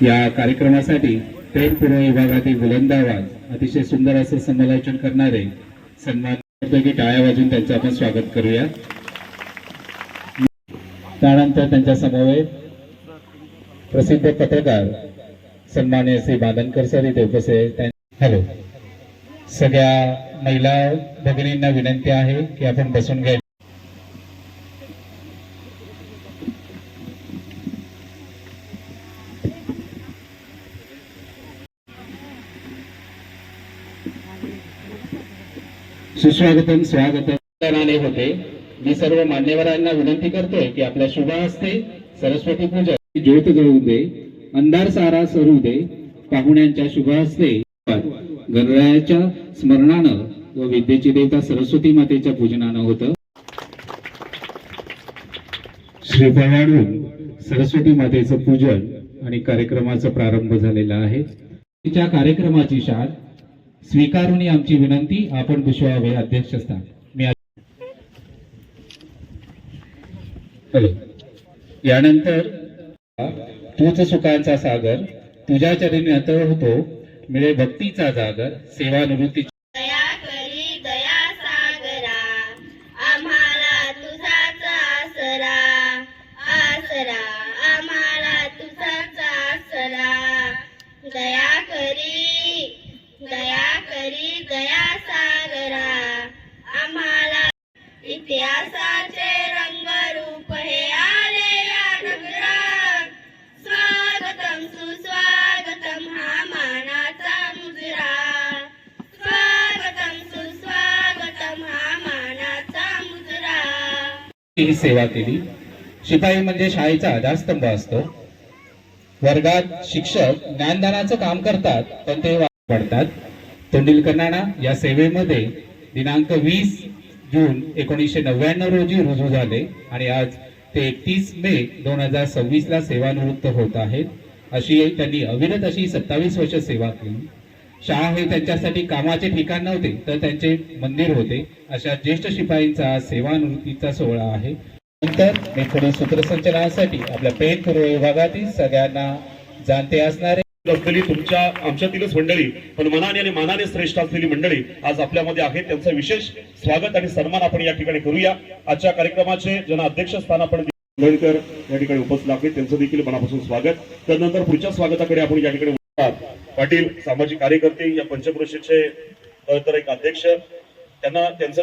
या कार्यक्रमासाठी पेन पुरवणी विभागातील बुलंद आवाज अतिशय सुंदर असं समालोचन करणारे सन्मानपैकी टाळ्या वाजवून त्यांचं आपण स्वागत करूया। त्यानंतर त्यांच्या समवेत प्रसिद्ध पत्रकार सन्माननीय श्री बांधनकर सर इथे उपस्थित आहेत। हॅलो, सगळ्या महिला भगिनींना विनंती आहे की आपण बसून घ्या। सुस्वागतम स्वागतम होते। मी सर्व मान्यवरांना विनंती करतोय की आपल्या शुभ हस्ते सरस्वती पूजा ज्योत जळू दे, अंधार सारा सरू दे, पाहुण्यांच्या शुभ हस्ते गणरायाच्या स्मरणानं व विद्येची देवता सरस्वती मातेच्या पूजनानं होतं। श्रीफळ वाढवून सरस्वती मातेचं पूजन आणि कार्यक्रमाचा प्रारंभ झालेला आहे। तिच्या कार्यक्रमाची शाल स्वीकारून आमची विनंती आपण पुष्पावे अध्यक्षस्थान। मी यानंतर तूच सुखांचा सागर तुझ्या चरणी अतळ होतो, मिळे भक्तीचा जागर सेवानिवृत्ती दया करी दया सागरा, आम्हाला तुझाच आसरा, आसरा आम्हाला तुझाच आसरा। दया करी दया सागरा, आम्हाला इतिहासाचे रंगरूप हे आले या नगरात। स्वागतम सुस्वागतम हा मानाचा मुजरा, स्वागतम सुस्वागतम हा मानाचा मुजरा। ही सेवा केली। शिपाई म्हणजे शाळेचा आधारस्तंभ असतो। वर्गात शिक्षक ज्ञानदानाचं काम करतात पण ते पडतात। तोंडिलकरांना या सेवेमध्ये दिनांक 20 जून 1999 रोजी रुजू झाले आणि आज ते 31 मे 2026 ला सेवानिवृत्त होत आहेत। अशी त्यांनी अविरत अशी 27 वर्ष सेवा केली। शाळा हे त्यांच्यासाठी कामाचे ठिकाण नव्हते तर त्यांचे मंदिर होते। अशा ज्येष्ठ शिपाईंचा सेवानिवृत्तीचा सोहळा आहे। नंतर मी थोडी सूत्रसंचलनासाठी आपल्या पेन पुरवणी विभागातील सगळ्यांना जाणते असणारे असलेली तुमच्या आमच्यातीलच मंडळी पण मनाने आणि मानाने श्रेष्ठ असलेली मंडळी आज आपल्यामध्ये आहेत। त्यांचं विशेष स्वागत आणि सन्मान आपण या ठिकाणी करूया। आजच्या कार्यक्रमाचे ज्यांना अध्यक्षस्थान आपण गणकर या ठिकाणी उपस्थित आहेत त्यांचं देखील मनापासून स्वागत। त्यानंतर पुढच्या स्वागताकडे आपण या ठिकाणी पाटील सामाजिक कार्यकर्ते या पंचक्रोशीचे तर एक अध्यक्ष त्यांना त्यांचं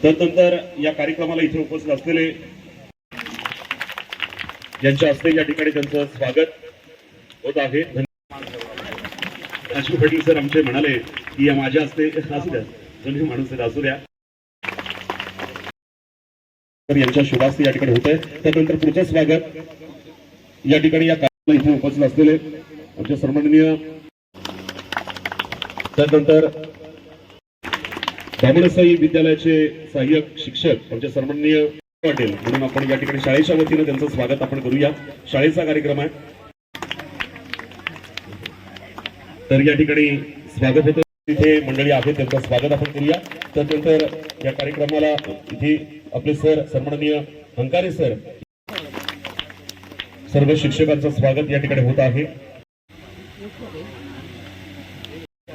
त्यानंतर या कार्यक्रमाला इथे उपस्थित असलेले ज्यांच्या हस्ते या ठिकाणी त्यांचं स्वागत होत आहे। अशोक पाटील सर आमचे म्हणाले की या माझ्या हस्ते असू द्या, जुने माणूस असू द्या, तर यांच्या शुभास्ते या ठिकाणी होत आहे। त्यानंतर पुढचं स्वागत या ठिकाणी या कार्यक्रमाला इथे उपस्थित असलेले आमचे सन्माननीय त्यानंतर ब्राह्मणसाई विद्यालयाचे सहाय्यक शिक्षक आमचे सन्माननीय पाटील म्हणून आपण या ठिकाणी शाळेच्या वतीने त्यांचं स्वागत आपण करूया। शाळेचा कार्यक्रम आहे तर या ठिकाणी स्वागत होतं। तिथे मंडळी आहेत त्यांचं स्वागत आपण करूया। त्यानंतर या कार्यक्रमाला इथे आपले सर सन्माननीय हंकारे सर सर्व शिक्षकांचं स्वागत या ठिकाणी होत आहे।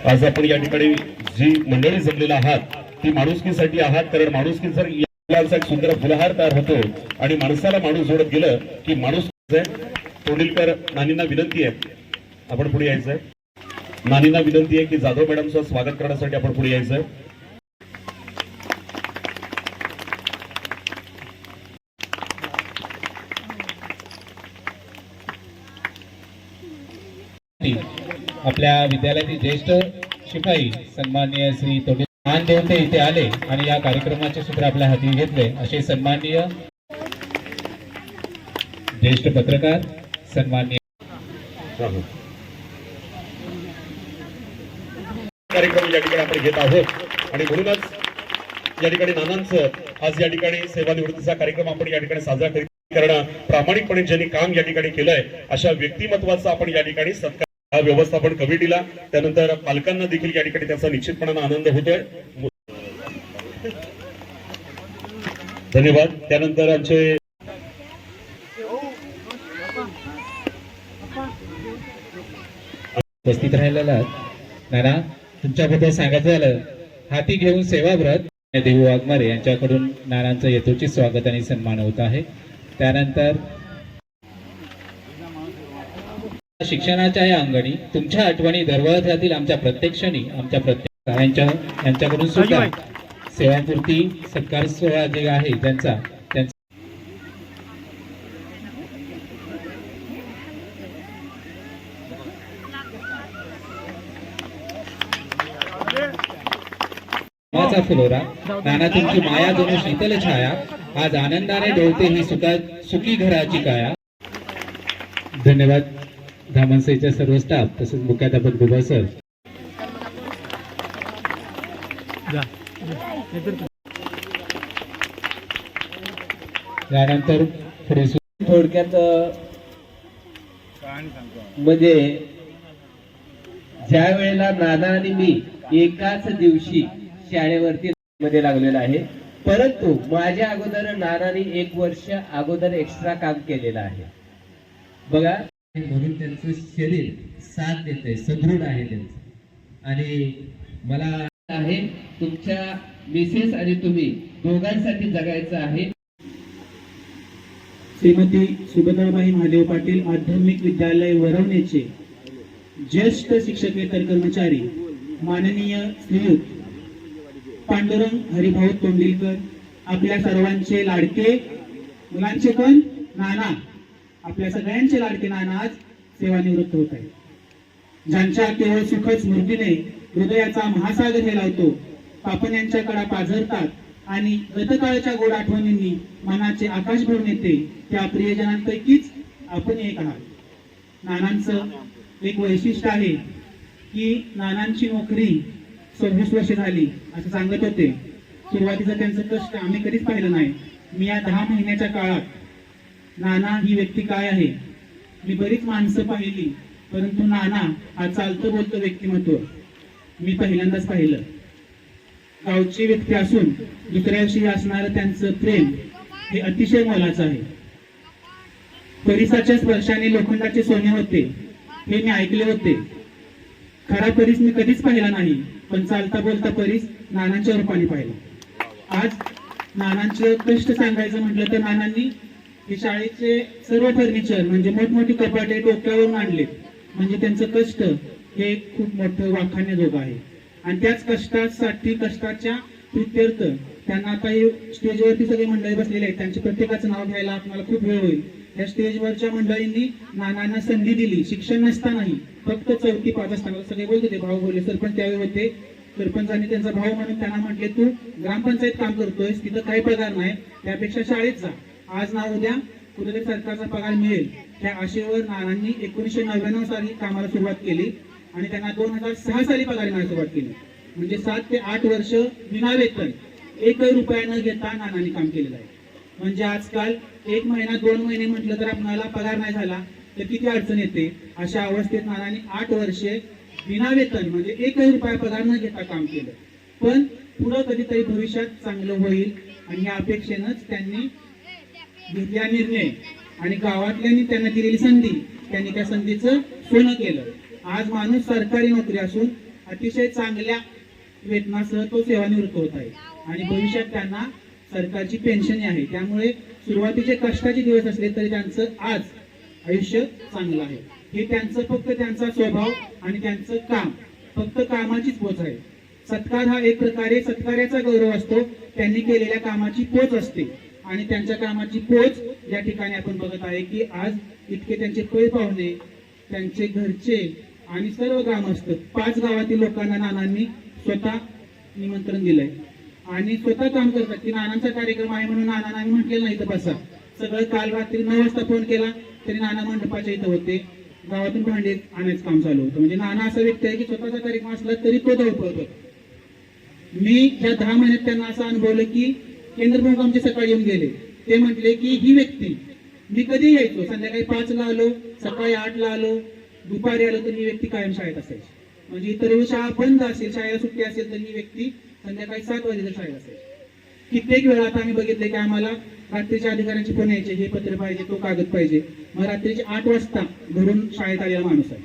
आज आपण या ठिकाणी जी मंडळी जमलेला आहात ती माणुसकीसाठी आहात, कारण माणुसकी जर एक सुंदर फुलहार तयार होतो आणि माणसाला माणूस जोडत गेलं की माणूस। तोंडिलकर नानींना विनंती आहे आपण पुढे यायचंय। नानींना विनंती आहे की जाधव मॅडमचं स्वागत करण्यासाठी आपण पुढे यायचंय। आपल्या विद्यालयातील ज्येष्ठ शिपाई सन्माननीय श्री तोंडिल मान देवते इथे आले आणि या कार्यक्रमाचे सूत्र आपल्या हाती घेतले। असे सन्माननीय ज्येष्ठ पत्रकार सन्माननीय कार्यक्रम या ठिकाणी आपण घेत आहोत आणि म्हणूनच या ठिकाणी नानांचं आज या ठिकाणी सेवानिवृत्तीचा कार्यक्रम आपण या ठिकाणी साजरा करणं प्रामाणिकपणे ज्यांनी काम या ठिकाणी केलंय अशा व्यक्तिमत्वाचा आपण या ठिकाणी सत्कार व्यवस्थापन कमिटीला त्यानंतर पालकांना देखील या ठिकाणी त्याचा निश्चितपणाने आनंद होतोय। धन्यवाद। त्यानंतर आमचे उपस्थित राहिलेला नाना, तुमच्याबद्दल सांगायचं झालं, हाती घेऊन सेवाव्रत देहू वाघमारे यांच्याकडून नानांचं यथोचित स्वागत आणि सन्मान होत आहे. त्यानंतर शिक्षणाच्या या अंगणी तुमच्या आठवणी दरवळत राहतील आमच्या प्रत्येक क्षणी, आमच्या प्रत्येक यांच्याकडून सुद्धा सेवापूर्ती सत्कार सोहळा जे आहे त्यांचा फुलोरा. नाना तुमची माया जणू शीतल छाया, आज आनंदाने डोलते ही सुखी घराची काया. धन्यवाद धामणसेच्या सर्व स्टाफ तसेच मुख्याध्यापक दुबा सर. त्यानंतर पुढे थोडक्यात म्हणजे ज्या वेळेला नाना आणि मी एकाच दिवशी शाळेवरती मध्ये लागलेला आहे, परंतु माझ्या अगोदर नानानी 1 वर्ष अगोदर एक्स्ट्रा काम केलेलं आहे बघा. म्हणून त्यांचं शरीर साथ देते, सदृढ आहे त्यांचं. आणि मला आहे तुमच्या मिसेस आणि तुम्ही दोघांसाठी जगायचं आहे. श्रीमती सुभद्राबाई महादेव पाटील आध्यात्मिक विद्यालय वरवण्याचे ज्येष्ठ शिक्षकेतर कर्मचारी माननीय श्रीयुत पांडुरंग हरिभाऊ तोंडिलकर, आपल्या सर्वांचे लाडके मुलांचे पण नाना, आपल्या सगळ्यांचे लाडके नाना आज सेवानिवृत्त होत आहे. ज्यांच्या केवळ सुखद स्मृतीने हृदयाचा महासागर हे लावतो, पापण यांच्या कडा पाझरतात आणि गतकाळच्या गोड आठवणींनी मनाचे आकाश भरून येते, त्या प्रियजनांपैकीच आपण एक आहात. नानांचं एक वैशिष्ट्य आहे की नानांची नोकरी 26 वर्ष झाली असं सांगत होते. सुरुवातीचं त्यांचं कष्ट आम्ही कधीच पाहिलं नाही. मी या 10 महिन्याच्या काळात नाना ही व्यक्ती काय आहे, मी बरीच माणसं पाहिली, परंतु नाना हा चालतं बोलतं व्यक्तिमत्व मी पहिल्यांदाच पाहिलं. गावची व्यक्ती असून दुसऱ्याविषयी असणारं त्यांचं प्रेम हे अतिशय मोलाचं आहे. परिसाच्या स्पर्शाने लोखंडाचे सोने होते हे मी ऐकले होते. खरा परीस मी कधीच पाहिला नाही, पण चालता बोलता परीस नानांच्या रूपाने पाहिला. आज नानांचे कष्ट सांगायचं म्हटलं तर नानांनी हे शाळेचे सर्व फर्निचर म्हणजे मोठमोठी कपाटे डोक्यावरून आणले, म्हणजे त्यांचं कष्ट हे खूप मोठं वाखाणण्याजोगं आहे. आणि त्याच कष्टासाठी कष्टाच्या प्रित्यर्थ त्यांना आता स्टेजवरती सगळे मंडळी बसलेले आहेत, त्यांच्या प्रत्येकाचं नाव घ्यायला आपल्याला खूप वेळ होईल. या स्टेजवरच्या मंडळींनी नानांना संधी दिली, शिक्षण नसतानाही, फक्त 4थी 5 असताना. सगळे बोलत होते, भाऊ बोलले, सरपंच त्यावेळी होते, सरपंचांनी त्यांचा भाऊ म्हणून त्यांना म्हटले, तू ग्रामपंचायत काम करतोयस, तिथं काही पगार नाही, त्यापेक्षा शाळेत जा, आज ना उद्या कुठेतरी सरकारचा पगार मिळेल. त्या आशेवर नानांनी 1999 साली कामाला सुरुवात केली आणि त्यांना 2006 साली पगार मिळायला सुरुवात केली. म्हणजे 7 ते 8 वर्ष विना वेतन 1 रुपया न घेता नानांनी काम केलेलं आहे. म्हणजे आजकाल 1 महिना 2 महिने म्हटलं तर आपल्याला पगार नाही झाला तर किती अडचण येते. अशा अवस्थेत नानांनी 8 वर्षे विना वेतन म्हणजे 1 रुपया पगार न घेता काम केलं. पण पुढं कधीतरी भविष्यात चांगलं होईल आणि या अपेक्षेनंच त्यांनी घेतलेला निर्णय आणि गावातल्यांनी त्यांना दिलेली संधी, त्यांनी त्या संधीचं सोनं केलं. आज माणूस सरकारी नोकरी असून अतिशय चांगल्या वेतनासह तो सेवानिवृत्त होत आहे आणि भविष्यात त्यांना सरकारची पेन्शन आहे. त्यामुळे सुरुवातीचे कष्टाचे दिवस असले तरी त्यांचं आज आयुष्य चांगलं आहे. हे त्यांचं फक्त त्यांचा स्वभाव आणि त्यांचं काम, फक्त कामाचीच पोच आहे. सत्कार हा एक प्रकारे सत्कार्याचा गौरव असतो, त्यांनी केलेल्या कामाची पोच असते आणि त्यांच्या कामाची पोच या ठिकाणी आपण बघत आहे की आज इतके त्यांचे पै पाहुणे, त्यांचे घरचे आणि सर्व ग्रामस्थ 5 गावातील लोकांना नानांनी स्वतः निमंत्रण दिलंय आणि स्वतः काम करतात की नानांचा कार्यक्रम आहे म्हणून नानांना आम्ही म्हटलेलं नाही तर बसा. सगळं काल रात्री 9 वाजता फोन केला तरी नाना मंडपाच्या इथं होते, गावातून भांडे आणायचं काम चालू होतं. म्हणजे नाना असा व्यक्ती आहे की स्वतःचा कार्यक्रम असला तरी तो धावपळ करतो. मी या 10 महिन्यात त्यांना असं अनुभवलं की केंद्र प्रमुख आमचे सकाळी येऊन गेले, ते म्हटले की ही व्यक्ती, मी कधी यायचो, संध्याकाळी 5ला आलो, सकाळी 8ला आलो, दुपारी आलो, तर ही व्यक्ती कायम शाळेत असायची. म्हणजे इतर वेळी शाळा बंद असेल, शाळेला सुट्टी असेल तर ही व्यक्ती संध्याकाळी 7 वाजेला शाळेत असायची. कित्येक वेळा आता आम्ही बघितले की आम्हाला रात्रीच्या अधिकाऱ्यांचे फोन यायचे, हे पत्र पाहिजे, तो कागद पाहिजे. मग रात्रीचे 8 वाजता घरून शाळेत आलेला माणूस आहे.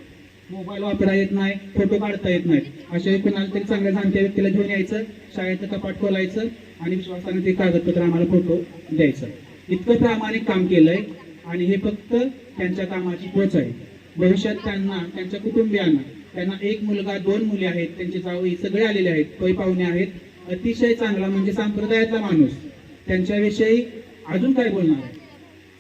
मोबाईल वापरा येत नाही, फोटो काढता येत नाहीत, अशा कुणाला तरी चांगल्या जाणत्या व्यक्तीला घेऊन यायचं, शाळेचं कपाट खोलायचं आणि विश्वासाने ते कागदपत्र आम्हाला फोटो द्यायचं. इतकं प्रामाणिक काम केलंय आणि हे फक्त त्यांच्या कामाची पोच आहे. भविष्यात त्यांना, त्यांच्या कुटुंबियांना, त्यांना एक मुलगा, 2 मुली आहेत, त्यांचे जावई सगळे आलेले आहेत, पै पाहुणे आहेत. अतिशय चांगला म्हणजे संप्रदायातला माणूस. त्यांच्याविषयी अजून काय बोलणार आहे,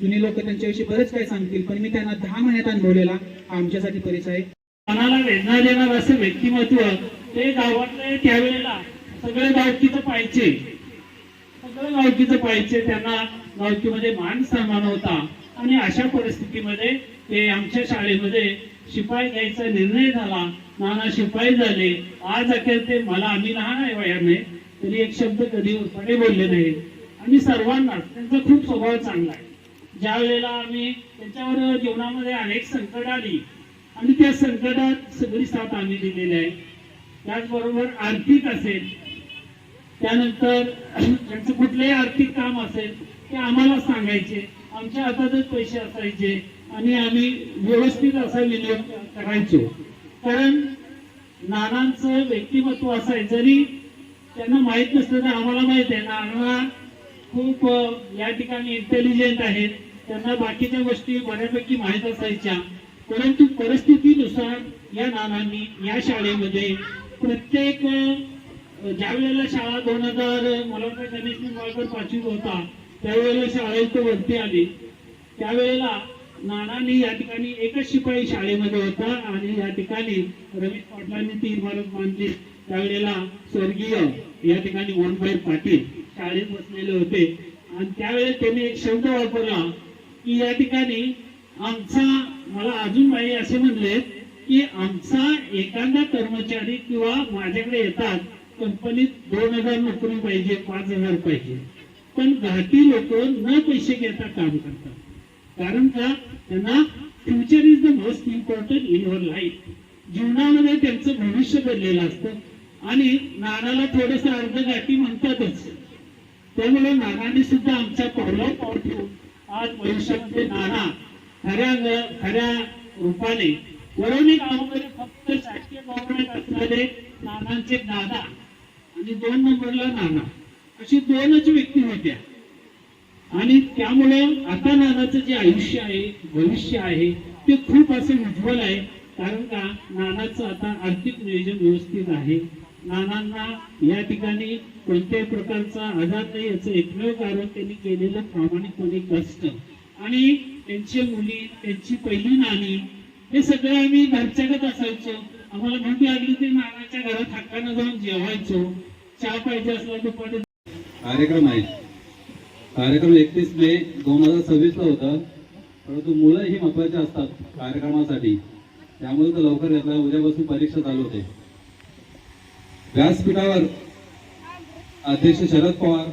जुनी लोक त्यांच्याविषयी बरेच काय सांगतील, पण मी त्यांना 10 महिन्यात अनुभवलेला हा आमच्यासाठी परिचय आहे. मनाला वेदना देणार असं व्यक्तिमत्व ते गावातले त्यावेळेला सगळे गावकीचं पाहिजे, सगळं गावकीचं पाहिजे. त्यांना गावकीमध्ये मान सन्मान होता आणि अशा परिस्थितीमध्ये ते आमच्या शाळेमध्ये शिपाई घ्यायचा निर्णय झाला. नाना शिपाई झाले. आज अखेर ते मला, आम्ही लहान आहे वयाने, तरी एक शब्द कधी उलटे बोलले नाही आणि सर्वांनाच त्यांचा खूप स्वभाव चांगला आहे. ज्या वेळेला आम्ही त्यांच्यावर जीवनामध्ये अनेक संकट आली आणि त्या संकटात सगळी साथ आम्ही दिलेली आहे. त्याचबरोबर आर्थिक असेल, त्यानंतर त्यांचं कुठलंही आर्थिक काम असेल ते आम्हाला सांगायचे, आमच्या हातातच पैसे असायचे आणि आम्ही व्यवस्थित असा विनियोग करायचो. कारण नानांचं व्यक्तिमत्व असं आहे, जरी त्यांना माहित नसलं तर आम्हाला माहित आहे नाना खूप या ठिकाणी इंटेलिजंट आहेत, त्यांना बाकीच्या गोष्टी बऱ्यापैकी माहीत असायच्या. परंतु परिस्थितीनुसार या नानांनी या शाळेमध्ये प्रत्येक ज्या वेळेला शाळा 2000 मला वाटतं गणेश निंबाळकर 5वीत होता त्यावेळेला शाळेत वरती आली, त्यावेळेला नानांनी या ठिकाणी एकच शिपाई शाळेमध्ये होता आणि या ठिकाणी रमेश पाटलांनी ती इमारत बांधली. त्यावेळेला स्वर्गीय या ठिकाणी वनभाई पाटील शाळेत बसलेले होते आणि त्यावेळेस त्यांनी एक शब्द वापरला की या ठिकाणी आमचा, मला अजून बाई असे म्हणले की आमचा एखादा कर्मचारी किंवा माझ्याकडे येतात कंपनीत 2000 नोकरी पाहिजे, 5000 पाहिजे, पण घाटी लोक न पैसे घेता काम करतात. कारण का, त्यांना future is the most important in your life. जीवनामध्ये त्यांचं भविष्य बनलेलं असतं आणि नानाला थोडस अर्धघाटी म्हणतातच. त्यामुळे नानांनी सुद्धा आमच्या पावलावर पाऊल ठेवून आज भविष्यामध्ये नाना खऱ्या रूपाने वरवणी गावामध्ये फक्त शासकीय गव्हर्नमेंट असणारे नानांचे दादा आणि 2 नंबरला नाना अशी 2च व्यक्ती होत्या. आणि त्यामुळे आता नानाचं जे आयुष्य आहे, भविष्य आहे ते खूप असं उज्ज्वल आहे. कारण का, नानाचं आता आर्थिक नियोजन व्यवस्थित आहे. नानांना या ठिकाणी कोणत्याही प्रकारचा आजार नाही याचं एकमेव कारण त्यांनी केलेलं प्रामाणिकपणे कष्ट आणि त्यांची मुली, त्यांची पहिली नाणी, हे सगळं आम्ही घरच्यागत असायचो. आम्हाला भूक लागली ते नानाच्या घरात हक्कानं जाऊन जेवायचो. चहा पाहिजे असला दुपारी. कार्यक्रम आहे. कार्यक्रम 31 मे 2026 ला होता, परंतु मुलं ही महत्वाची असतात कार्यक्रमासाठी, त्यामुळे तो लवकर घेतला. उद्यापासून परीक्षा चालू होते. व्यासपीठावर अध्यक्ष शरद पवार,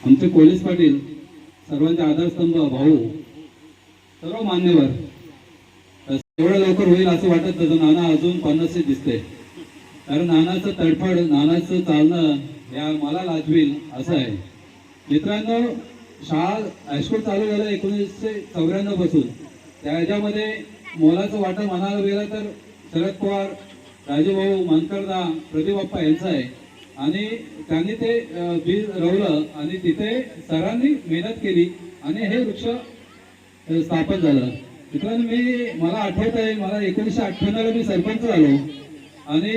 आमचे पोलीस पाटील, सर्वांचे आधारस्तंभ भाऊ, सर्व मान्यवर. एवढं लवकर होईल असं वाटत नव्हतं. नाना अजून 50 दिसते. कारण नानाचं तडफड, नानाचं चालणं या मला लाजवील असं आहे. मित्रांनो, शाळा हायस्कूल चालू झालं 1994 पासून. त्याच्यामध्ये मोलाचं वाटप म्हणायला गेलं तर शरद पवार, राजूभाऊ, मनकरदा, प्रतिबाप्पा यांचं आहे. आणि त्यांनी ते बीज रवलं आणि तिथे सरांनी मेहनत केली आणि हे वृक्ष स्थापन झालं. मित्रांनो, मला आठवत आहे, मला 1998 ला मी सरपंच झालो आणि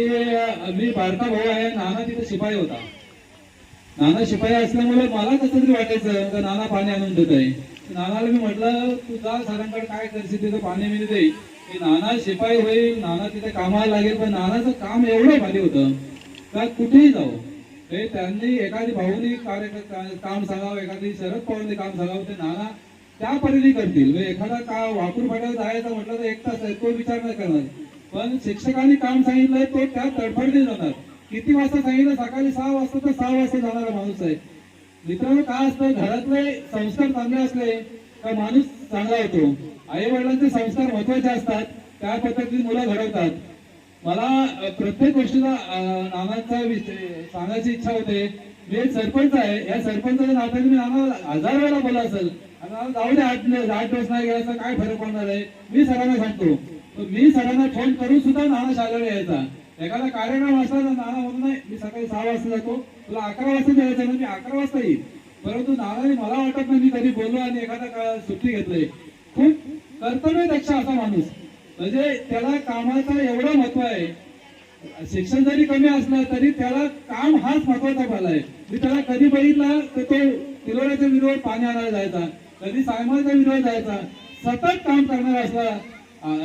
मी बारका भाऊ आहे. नाना तिथे शिपाई होता. नाना शिपाई असल्यामुळे मला कसं तरी वाटायचं का नाना पाणी आणून देत आहे. नानाला मी म्हटलं, तू जा सरांकडे, काय करशील तिथं पाणी मी दे. की नाना शिपाई होईल, नाना तिथे कामाला लागेल. पण नानाचं काम एवढं भारी होतं का कुठेही जाऊ ते त्यांनी, एखादी भाऊनी काम सांगावं, एखादी शरद पवारने काम सांगावं, ते नाना त्या परीने करतील. एखादा का वाकूर फाट्यावर जायचं म्हटलं तर 1 तास आहे, तो विचार नाही करणार. पण शिक्षकांनी काम सांगितलंय तो त्या तडफडने जाणार. किती वाजता सांगितलं, सकाळी 6 वाजता तर 6 वाजता जाणारा माणूस आहे. मित्रांनो, काय असतं, घरातले संस्कार चांगले असले का माणूस चांगला होतो. आई वडिलांचे संस्कार महत्वाचे असतात, त्या पद्धतीने मुलं घडवतात. मला प्रत्येक गोष्टीला नानाचा सांगायची इच्छा होते. मी एक सरपंच आहे, या सरपंचाच्या नात्याने मी नाना 1000 वेळा बोला असेल, जाऊ दे 8 दिवस नाही गेला काय फरक पडणार आहे. मी सरांना सांगतो तर मी सरांना फोन करून सुद्धा नाना शाळेला यायचा. एखादा कार्यक्रम असला तर नाना म्हणून नाही मी सकाळी 6 वाजता जातो, तुला 11 वाजता जायचं ना, मी 11 वाजता येईल. परंतु नानाने मला वाटत नाही मी कधी बोललो आणि एखादा सुट्टी घेतली. खूप कर्तव्यदक्ष असा माणूस, म्हणजे त्याला कामाचं एवढं महत्व आहे. शिक्षण जरी कमी असलं तरी त्याला काम हाच महत्वाचा झालाय. मी त्याला कधी बघितला तर तो तिलोऱ्याच्या विरोध पाणी आणायला जायचा, कधी सायमाच्या विरोध जायचा, सतत काम करणारा असला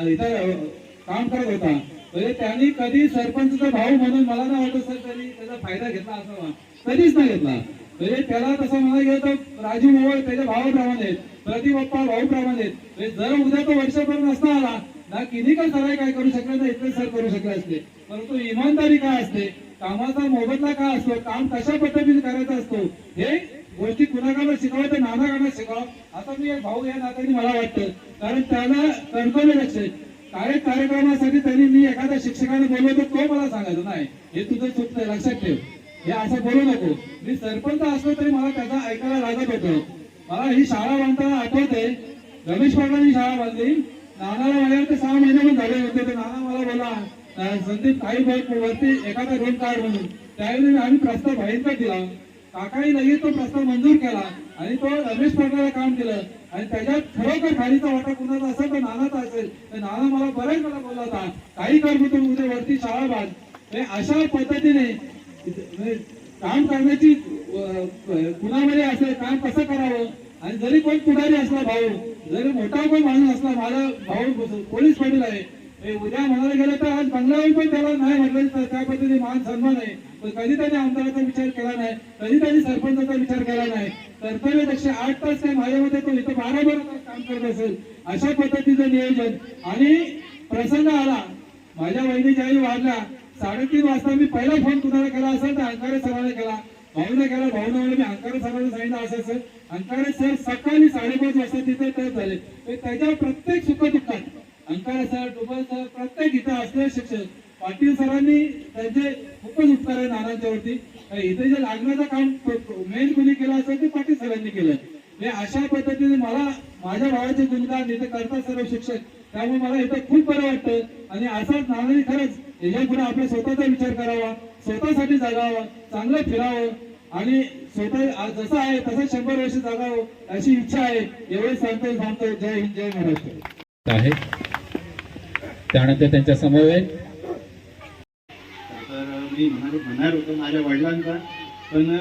इथं काम करत होता. म्हणजे त्यांनी कधी सरपंचचा भाऊ म्हणून मला नाही वाटत सर त्यांनी त्याचा फायदा घेतला असावा, कधीच नाही घेतला. म्हणजे त्याला तसं म्हणायला गेलं तर राजू मोहोळ त्याच्या भावाप्रमाणे आहेत, प्रदीप बाप्पा भाऊप्रमाणे आहेत. म्हणजे जर उद्या तो वर्षभर नसता आला ना किनिकल सराय काय करू शकले ना इतके सर करू शकले असते. परंतु इमानदारी काय असते, कामाचा मोबदला काय असतो, काम कशा पद्धतीने करायचा असतो, हे गोष्टी कुणाकडे शिकवायचं तर नानाकडे शिकावं असं मी एक भाऊ या नात्याने मला वाटतं. कारण त्याला कर्तव्य लक्ष आहे. कार्यक्रमासाठी त्यांनी मी एखाद्या शिक्षकाने बोलवतो तो मला सांगायचं नाही हे तुझं चुकतंय लक्षात ठेव, हे असं बोलू नको. मी सरपंच असलो तरी मला त्याचा ऐकायला लागत होतं. मला ही शाळा बांधताना आठवते, रमेश पाटलांनी शाळा बांधली, नानाला माझ्यावर 6 महिने पण झाले होते. तर नाना मला बोला संदीप काही वरती एखादा रूम काढ म्हणून. त्यावेळी आम्ही प्रस्ताव भयंकर दिला, काकाही लगेच तो प्रस्ताव मंजूर केला आणि तो रमेश पाटलाला काम दिलं. आणि त्याच्यात खरोखर खालीचा वाटा कुणाचा असेल तर नानाचा असेल. तर नाना मला बरेच मला बोलला होता काही कर तू उद्या वरती शाळा बांध. अशा पद्धतीने काम करण्याची कुणामध्ये असेल, काम कसं करावं. आणि जरी कोण पुढारी असला भाऊ, जरी मोठा कोण माणूस असला, माझा भाऊ पोलीस पाटील आहे, उद्या म्हणायला गेलं तर आज बंगल्यावर पण त्याला नाही म्हटलं तर त्या पद्धतीने मान सन्मान आहे. पण कधी त्यांनी आमदाराचा विचार केला नाही, कधी त्यांनी सरपंचाचा विचार केला नाही. कर्तव्यदक्ष 8 तास काय माझ्या मते तो इथं 12 तास काम करत असेल अशा पद्धतीचं नियोजन. आणि प्रसंग आला, माझ्या वहिनीच्या आई वाढल्या 3:30 वाजता मी पहिला फोन कुणाला केला असेल तर अंकारे सरांना केला, भाऊने केला. भाऊने मी अंकारे सरांना सांगितलं असं सर. अंकारे सर सकाळी 5:30 वाजता तिथे तयार झाले. त्याच्या प्रत्येक सुखदुःखात अंकारे सर, डुबल सर, प्रत्येक इथं असलेले शिक्षक, पाटील सरांनी त्यांचे खूपच उपकार आहे नानांच्यावरती. इथे जे लागण्याचं काम मेन कोणी केलं असेल ते पाटील सरांनी केलं. हे अशा पद्धतीने मला माझ्या भावाचे गुणगान इथे करतात सर्व शिक्षक, त्यामुळे मला इथं खूप बरं वाटतं. आणि असाच नानांनी खरंच याच्या पुढे आपला स्वतःचा विचार करावा, स्वतःसाठी जगावं, चांगलं फिरावं आणि स्वतः जसं आहे तसं 100 वर्ष जगावं अशी इच्छा आहे. एवढे सांगतो. जय हिंद, जय महाराष्ट्र. आहे त्यानंतर त्यांच्या समवेत तर मी म्हणणार होतो माझ्या वडिलांचा, पण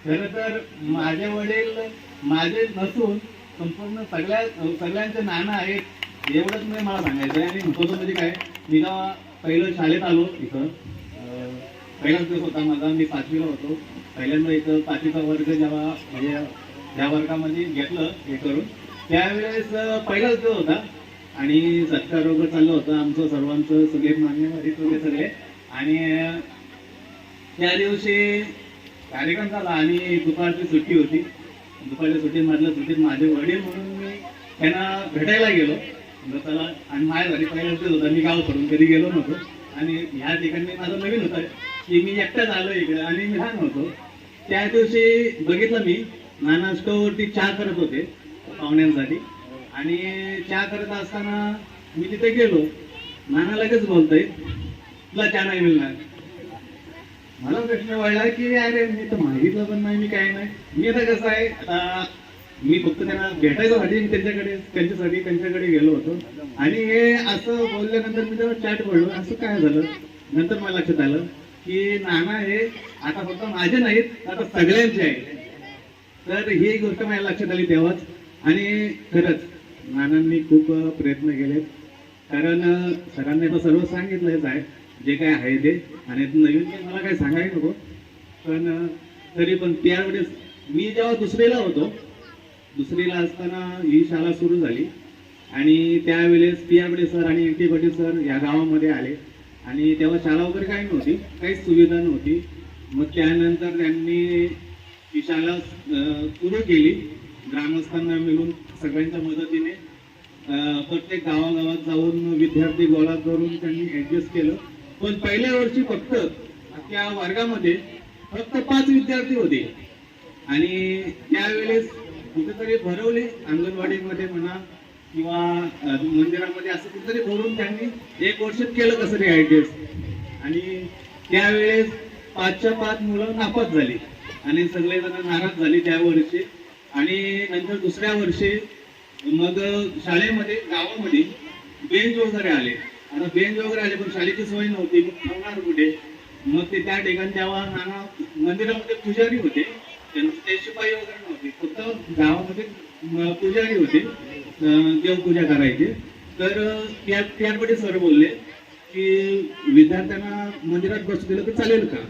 खरं तर माझे वडील माझे नसून संपूर्ण सगळ्यांचे नाना आहेत एवढंच मी मला सांगायचं आहे. आणि महत्त्वाचं म्हणजे काय, मी जेव्हा पहिलं शाळेत आलो इथं, पहिलाच दिवस होता माझा, मी 5वीला होतो. पहिल्यांदा इथं 5वीचा वर्ग जेव्हा म्हणजे या वर्गामध्ये घेतलं हे करून, त्यावेळेस पहिलाच दिवस होता आणि सत्कार वगैरे चाललं होतं आमचं सर्वांचं, सगळे मान्यवर वगैरे सगळे. आणि त्या दिवशी कार्यक्रम झाला आणि दुपारची सुट्टी होती. दुपारच्या सुट्टीमधल्या सुट्टीत माझे वडील म्हणून मी त्यांना भेटायला गेलो त्याला. आणि माझ्या घरी पहिल्याच दिवस होता, मी गाव सोडून कधी गेलो नव्हतो. आणि ह्या ठिकाणी माझं नवीन होतं की मी एकटाच आलो इकडे आणि मी लहान होतो. त्या दिवशी बघितलं मी नाना स्टोवरती चहा करत होते पाहुण्यांसाठी. आणि चहा करत असताना मी तिथे गेलो, नाना लगेच बोलतोय तुला चहा नाही मिळणार. मला प्रश्न वाढला की अरे मी तर मागितलं पण नाही, मी काय नाही. मी आता कसं आहे, आता मी फक्त त्यांना भेटायसाठी त्यांच्याकडे गेलो होतो. आणि हे असं बोलल्यानंतर मी तेव्हा चॅट पडलो, असं काय झालं. नंतर मला लक्षात आलं की नाना हे आता फक्त माझे नाहीत, आता सगळ्यांचे आहेत. तर ही गोष्ट माझ्या लक्षात आली तेव्हाच. आणि खरंच नानांनी खूप प्रयत्न केले, कारण सरांनी आता सर्व सांगितलंच आहे जे काय आहे ते. आणि नवीन काही मला काही सांगायला नको, पण तरी पण त्यावेळेस मी जेव्हा दुसरीला होतो, दुसरीला असताना ही शाळा सुरू झाली. आणि त्यावेळेस पियाबडे सर आणि एन टी पाटील सर या गावामध्ये आले. आणि तेव्हा शाळा वगैरे काही नव्हती, काहीच सुविधा नव्हती. मग त्यानंतर त्यांनी ही शाळा सुरू केली ग्रामस्थांना मिळून सगळ्यांच्या मदतीने. प्रत्येक गावागावात जाऊन विद्यार्थी गोळा करून त्यांनी ऍडजस्ट केलं. पण पहिल्या वर्षी फक्त त्या वर्गामध्ये फक्त 5 विद्यार्थी होते. आणि त्यावेळेस कुठेतरी भरवले अंगणवाडीमध्ये म्हणा किंवा मंदिरामध्ये असं कुठेतरी बोलून त्यांनी 1 वर्ष केलं कसं तरी ITS. आणि त्यावेळेस 5च्या 5 मुलं नापास झाली आणि सगळेजण नाराज झाली त्या वर्षी. आणि नंतर दुसऱ्या वर्षी मग शाळेमध्ये गावामध्ये बेंच वगैरे आले. आता बेंच वगैरे आले पण शाळेची सोय नव्हती, मग ठेवणार कुठे. मग ते त्या ठिकाणी तेव्हा नाना मंदिरामध्ये पुजारी होते, ते शिपाई वगैरे नव्हते, फक्त गावामध्ये पुजारी होते, देवपूजा करायचे. तर त्याकडे सर बोलले की विद्यार्थ्यांना मंदिरात बसू दिलं तर चालेल का.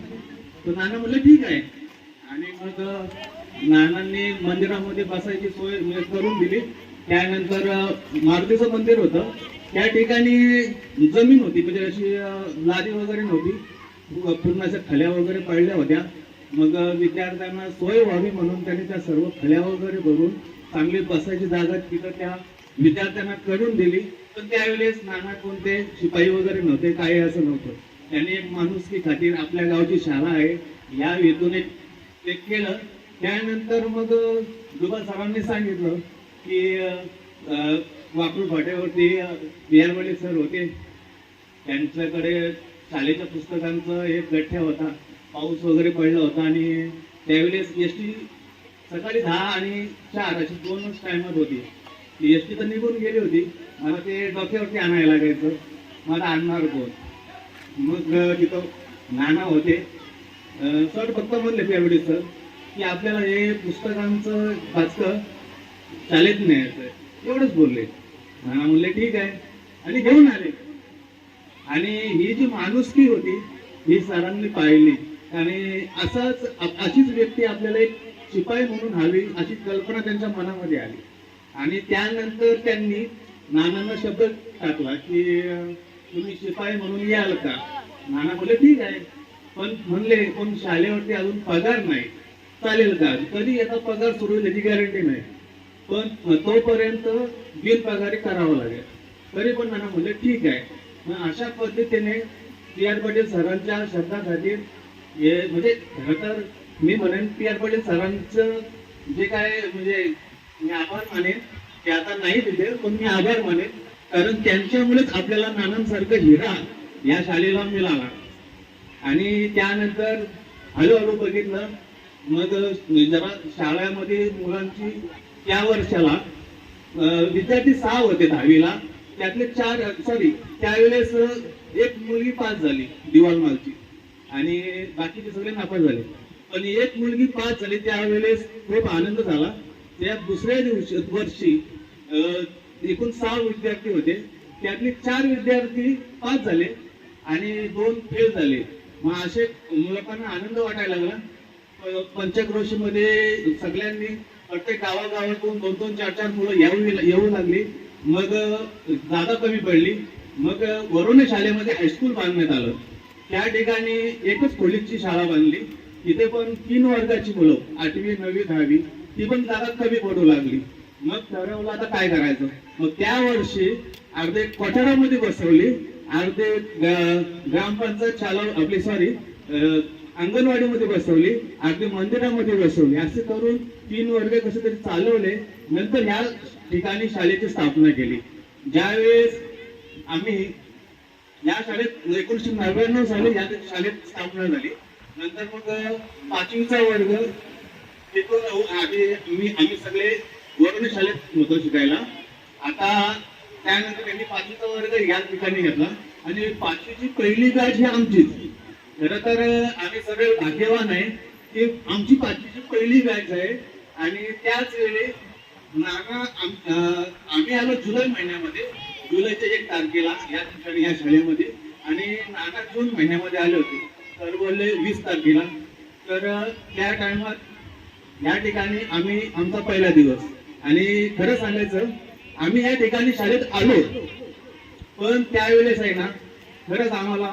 तर नाना म्हणलं ठीक आहे. आणि मग नानांनी मंदिरामध्ये बसायची सोय करून दिली. त्यानंतर मारुतीचं मंदिर होतं, त्या ठिकाणी जमीन होती, म्हणजे अशी लादी वगैरे नव्हती, पूर्ण अशा खल्या वगैरे पडल्या होत्या. मग विद्यार्थ्यांना सोय व्हावी म्हणून त्यांनी त्या सर्व खल्या वगैरे भरून चांगली बसायची जागा तिथं त्या विद्यार्थ्यांना करून दिली. पण त्यावेळेस नाना कोणते शिपाई वगैरे नव्हते, काही असं नव्हतं. त्यांनी एक माणुसकी खातीर आपल्या गावची शाळा आहे या हेतूने ते केलं. त्यानंतर मग दुबा सरांनी सांगितलं की वाकूळ फाट्यावरती बिहारवाले सर होते, त्यांच्याकडे शाळेच्या पुस्तकांचा एक गठ्ठा होता. पाऊस वगैरे पडला होता आणि त्यावेळेस ST सकाळी 10 आणि 4 अशी 2च टायमात होती. ST तर निघून गेली होती, मला ते डोक्यावरती आणायला लागायचं. मला आणणार कोण. मग तिथं नाना होते. सर फक्त म्हणले त्यावेळेस सर की आपल्याला हे पुस्तकांचं वाचतं शाळेत न्यायचं, एवढंच बोलले. नाना म्हणले ठीक आहे आणि घेऊन आले. आणि ही जी माणुसकी होती ही सरांनी पाहिली. आणि अशीच व्यक्ती आपल्याला एक शिपाई म्हणून हवी अशी कल्पना त्यांच्या मनामध्ये आली. आणि त्यानंतर त्यांनी नानांना शब्द टाकला की तुम्ही शिपाई म्हणून याल का. नाना बोलले ठीक आहे, पण म्हणले पण शाळेवरती अजून पगार नाही, चालेल का. कधी याचा पगार सुरू होईल याची गॅरंटी नाही, पण तोपर्यंत बिनपगारी करावं लागेल. तरी पण नाना म्हणले ठीक आहे. मग अशा पद्धतीने PR पाटील सरांच्या शब्दाखातीर म्हणजे खरं तर मी म्हणेन PR पाटील सरांचं जे काय म्हणजे मी आभार मानेन, ते आता नाही तिथे, पण मी आभार मानेन कारण त्यांच्यामुळेच आपल्याला नानांसारखं हिरा या शाळेला मिळाला. आणि त्यानंतर हळूहळू बघितलं. मग जरा शाळेमध्ये मुलांची त्या वर्षाला विद्यार्थी 6 होते 10वीला, त्यातले 4 त्यावेळेस एक मुलगी पास झाली दिवालमालची आणि बाकीचे सगळे नापास झाले. पण एक मुलगी पास झाली, त्यावेळेस खूप आनंद झाला. त्या दुसऱ्या वर्षी एकूण 6 विद्यार्थी होते, त्यातले 4 विद्यार्थी पास झाले आणि 2 फेल झाले. मग असे लोकांना आनंद वाटायला लागला. पंचक्रोशीमध्ये सगळ्यांनी प्रत्येक गावागावातून 2-2, 4-4 मुलं येऊ लागली. मग जागा कमी पडली. मग वरुण शाळेमध्ये हायस्कूल बांधण्यात आलं. त्या ठिकाणी एकच खोलीची शाळा बांधली. तिथे पण 3 वर्गाची मुलं 8वी, 9वी, 10वी ती पण जागा कमी पडू लागली. मग ठरवलं आता काय करायचं. मग त्या वर्षी अर्धे कोठारामध्ये बसवली, अर्धे ग्रामपंचायत शाळा अंगणवाडीमध्ये बसवली, अर्धे मंदिरामध्ये बसवली. असे करून 3 वर्ग कसे तरी चालवले. नंतर ह्या ठिकाणी शाळेची स्थापना केली. ज्यावेळेस आम्ही या शाळेत 1999 साली या शाळेत स्थापना झाली. नंतर मग 5वीचा वर्ग तिथून आम्ही सगळे वरुण शाळेत होतो शिकायला. आता त्यानंतर त्यांनी 5वीचा वर्ग या ठिकाणी घेतला आणि 5वीची पहिली बॅच ही आमचीच. खरं तर आम्ही सगळे भाग्यवान आहे की आमची 5वीची पहिली बॅच आहे. आणि त्याच वेळी नाना आम्ही आलो जुलै महिन्यामध्ये, जुलैच्या 1 तारखेला या ठिकाणी या शाळेमध्ये. आणि नाना जून महिन्यामध्ये आले होते, तर बोलले 20 तारखेला. तर त्या टायमात या ठिकाणी आमचा पहिला दिवस. आणि खरं सांगायचं आम्ही या ठिकाणी शाळेत आलो, पण त्यावेळेस आहे ना खरंच आम्हाला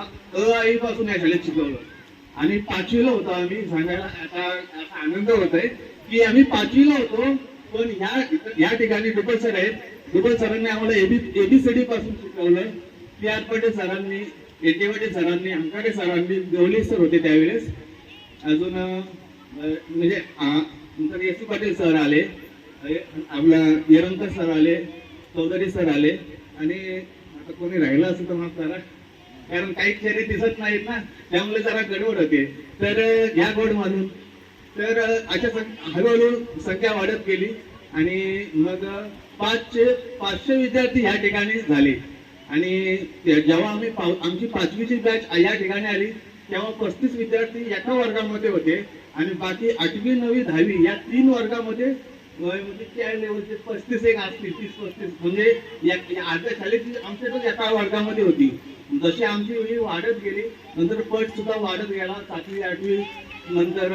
आई पासून या शाळेत शिकवलं. आणि 5वीला होतो आम्ही. सांगायला आता आनंद होत आहे की आम्ही 5वीला होतो, पण या ठिकाणी डुबल सर आहेत. डुबल सरांनी आम्हाला ABCD पासून शिकवलं. PR पाटील सरांनी, येतेवाडे सरांनी, अंकाडे सरांनी, गवली सर होते त्यावेळेस. अजून म्हणजे SC पाटील सर आले, आपला निरंतर सर आले, चौधरी सर आले आणि आता कोणी राहिलं असं तर माफ करा, कारण काही चेहरे दिसत नाहीत ना, त्यामुळे जरा गडबड होते. तर या गोड मानून तर अशा हळूहळू संख्या वाढत गेली आणि मग 500 विद्यार्थी या ठिकाणी झाले. आणि जेव्हा आमची 5वीची बॅच या ठिकाणी आली तेव्हा 35 विद्यार्थी एका वर्गामध्ये होते आणि बाकी 8वी 9वी 10वी या 3 वर्गामध्ये म्हणजे त्या लेवलचे 35 एक असतील, 30-35 म्हणजे अर्ध्या शाळेची आमच्या एका वर्गामध्ये होती. जशी आमची वेळी वाढत गेली नंतर पट सुद्धा वाढत गेला, 7वी 8वी नंतर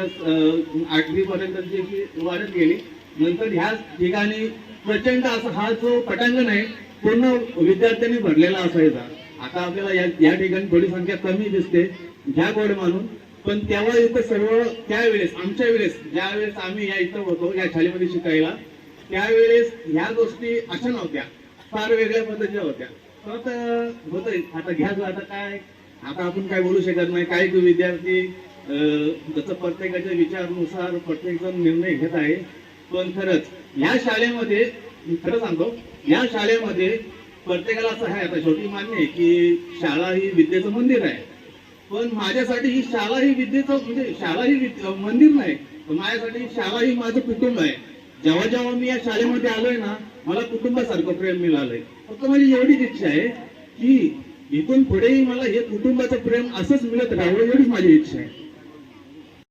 8वी पर्यंतची वाढत गेली. नंतर ह्या ठिकाणी प्रचंड असा हा जो पटांगण आहे पूर्ण विद्यार्थ्यांनी भरलेला असायचा. आता आपल्याला या ठिकाणी थोडी संख्या कमी दिसते घ्या गोड मानून, पण तेव्हा इथं सर्व त्यावेळेस आमच्या वेळेस ज्यावेळेस आम्ही या इथं होतो या शाळेमध्ये शिकायला त्यावेळेस ह्या गोष्टी अशा नव्हत्या, फार वेगळ्या पद्धतीच्या होत्या. परत होत आता घ्या आता काय, आता आपण काय बोलू शकत नाही. काही विद्यार्थी जसं प्रत्येकाच्या विचारानुसार प्रत्येक जण निर्णय घेत आहे. पण खरंच या शाळेमध्ये खरं सांगतो, या शाळेमध्ये प्रत्येकाला असं आहे, आता शेवटी मान्य आहे की शाळा ही विद्येचं मंदिर आहे, पण माझ्यासाठी ही शाळा ही विद्येचं म्हणजे शाळा ही मंदिर नाही, माझ्यासाठी शाळा ही माझं कुटुंब आहे. जेव्हा जेव्हा मी या शाळेमध्ये आलोय ना मला कुटुंबासारखं प्रेम मिळालंय. फक्त माझी एवढीच इच्छा आहे की इथून पुढेही मला हे कुटुंबाचं प्रेम असंच मिळत राहावं, एवढीच माझी इच्छा आहे.